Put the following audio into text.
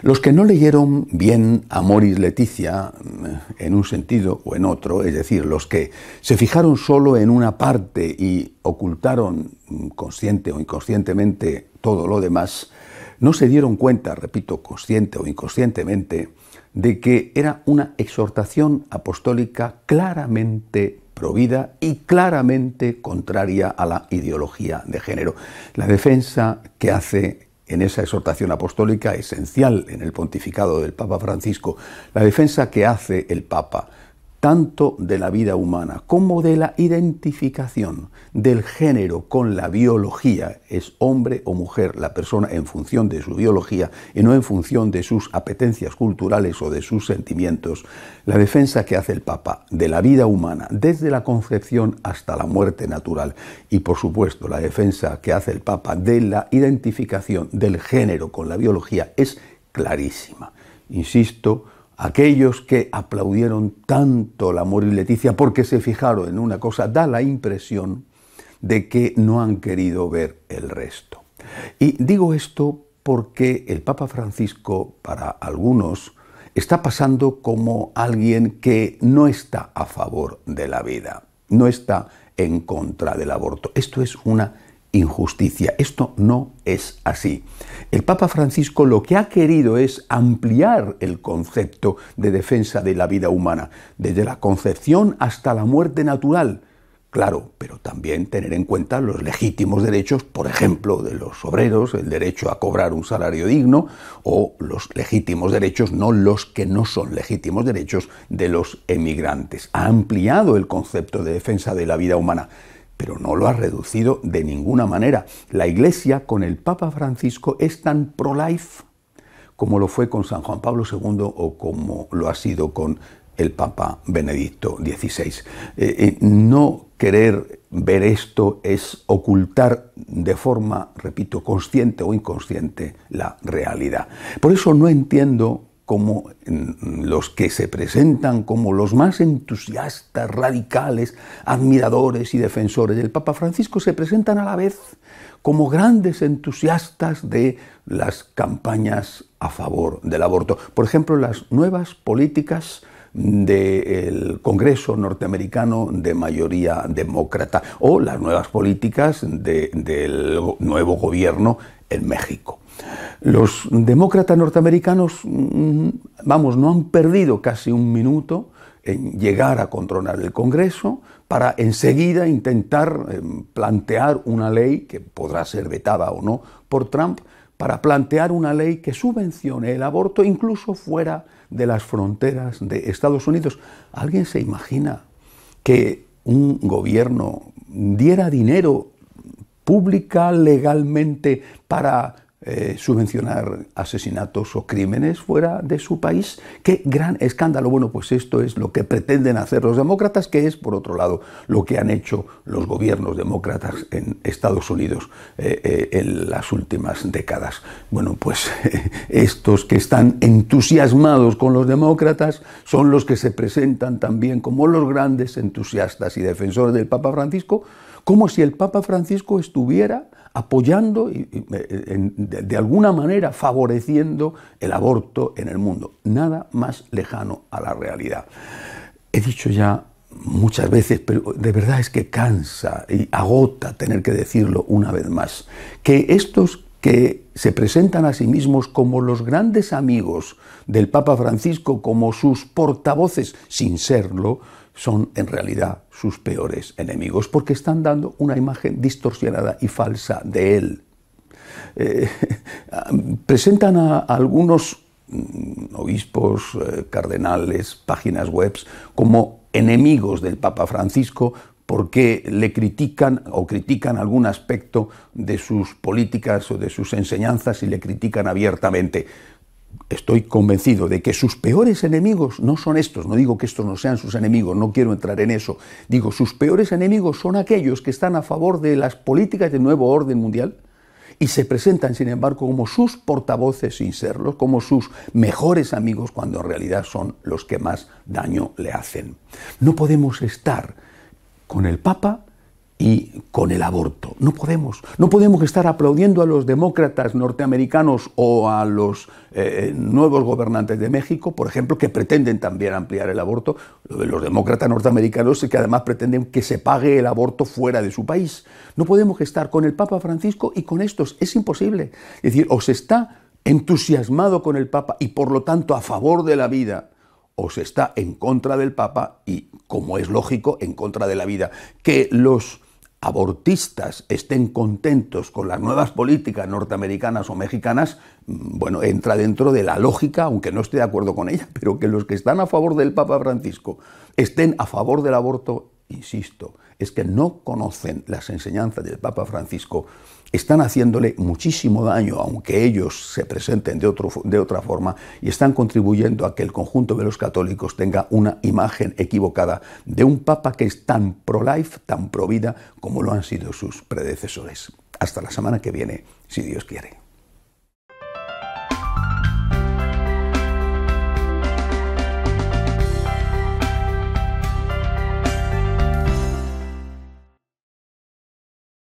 Los que no leyeron bien Amoris Laetitia en un sentido o en otro, es decir, los que se fijaron solo en una parte y ocultaron consciente o inconscientemente todo lo demás, no se dieron cuenta, repito, consciente o inconscientemente, de que era una exhortación apostólica claramente provida y claramente contraria a la ideología de género. La defensa que hace en esa exhortación apostólica, esencial en el pontificado del Papa Francisco, la defensa que hace el Papa tanto de la vida humana como de la identificación del género con la biología, es hombre o mujer la persona en función de su biología y no en función de sus apetencias culturales o de sus sentimientos, la defensa que hace el Papa de la vida humana desde la concepción hasta la muerte natural y por supuesto la defensa que hace el Papa de la identificación del género con la biología es clarísima. Insisto, aquellos que aplaudieron tanto la Amoris Laetitia porque se fijaron en una cosa, da la impresión de que no han querido ver el resto. Y digo esto porque el Papa Francisco, para algunos, está pasando como alguien que no está a favor de la vida, no está en contra del aborto. Esto es una injusticia. Esto no es así. El Papa Francisco lo que ha querido es ampliar el concepto de defensa de la vida humana, desde la concepción hasta la muerte natural. Claro, pero también tener en cuenta los legítimos derechos, por ejemplo, de los obreros, el derecho a cobrar un salario digno, o los legítimos derechos, no los que no son legítimos derechos, de los emigrantes. Ha ampliado el concepto de defensa de la vida humana, pero no lo ha reducido de ninguna manera. La Iglesia con el Papa Francisco es tan pro-life como lo fue con San Juan Pablo II o como lo ha sido con el Papa Benedicto XVI. No querer ver esto es ocultar de forma, repito, consciente o inconsciente la realidad. Por eso no entiendo cómo los que se presentan como los más entusiastas, radicales, admiradores y defensores del Papa Francisco se presentan a la vez como grandes entusiastas de las campañas a favor del aborto. Por ejemplo, las nuevas políticas del Congreso norteamericano de mayoría demócrata o las nuevas políticas del nuevo gobierno en México. Los demócratas norteamericanos, no han perdido casi un minuto en llegar a controlar el Congreso para enseguida intentar plantear una ley que podrá ser vetada o no por Trump, para plantear una ley que subvencione el aborto incluso fuera de las fronteras de Estados Unidos. ¿Alguien se imagina que un gobierno diera dinero pública, legalmente, para subvencionar asesinatos o crímenes fuera de su país? ¡Qué gran escándalo! Bueno, pues esto es lo que pretenden hacer los demócratas, que es, por otro lado, lo que han hecho los gobiernos demócratas en Estados Unidos en las últimas décadas. Bueno, pues estos que están entusiasmados con los demócratas son los que se presentan también como los grandes entusiastas y defensores del Papa Francisco, como si el Papa Francisco estuviera apoyando y de alguna manera favoreciendo el aborto en el mundo. Nada más lejano a la realidad. He dicho ya muchas veces, pero de verdad es que cansa y agota tener que decirlo una vez más, que estos que se presentan a sí mismos como los grandes amigos del Papa Francisco, como sus portavoces, sin serlo, son en realidad sus peores enemigos, porque están dando una imagen distorsionada y falsa de él. Presentan a algunos obispos, cardenales, páginas web, como enemigos del Papa Francisco porque le critican o critican algún aspecto de sus políticas o de sus enseñanzas y le critican abiertamente. Estoy convencido de que sus peores enemigos no son estos, no digo que estos no sean sus enemigos, no quiero entrar en eso, digo, sus peores enemigos son aquellos que están a favor de las políticas del nuevo orden mundial y se presentan, sin embargo, como sus portavoces sin serlos, como sus mejores amigos, cuando en realidad son los que más daño le hacen. No podemos estar con el Papa y con el aborto. No podemos estar aplaudiendo a los demócratas norteamericanos o a los nuevos gobernantes de México, por ejemplo, que pretenden también ampliar el aborto. Los demócratas norteamericanos que además pretenden que se pague el aborto fuera de su país. No podemos estar con el Papa Francisco y con estos. Es imposible. Es decir, o se está entusiasmado con el Papa y por lo tanto a favor de la vida, o se está en contra del Papa y, como es lógico, en contra de la vida. Que los abortistas estén contentos con las nuevas políticas norteamericanas o mexicanas, bueno, entra dentro de la lógica, aunque no esté de acuerdo con ella, pero que los que están a favor del Papa Francisco estén a favor del aborto, insisto, es que no conocen las enseñanzas del Papa Francisco, están haciéndole muchísimo daño, aunque ellos se presenten de otra forma, y están contribuyendo a que el conjunto de los católicos tenga una imagen equivocada de un Papa que es tan pro-life, tan pro-vida, como lo han sido sus predecesores. Hasta la semana que viene, si Dios quiere.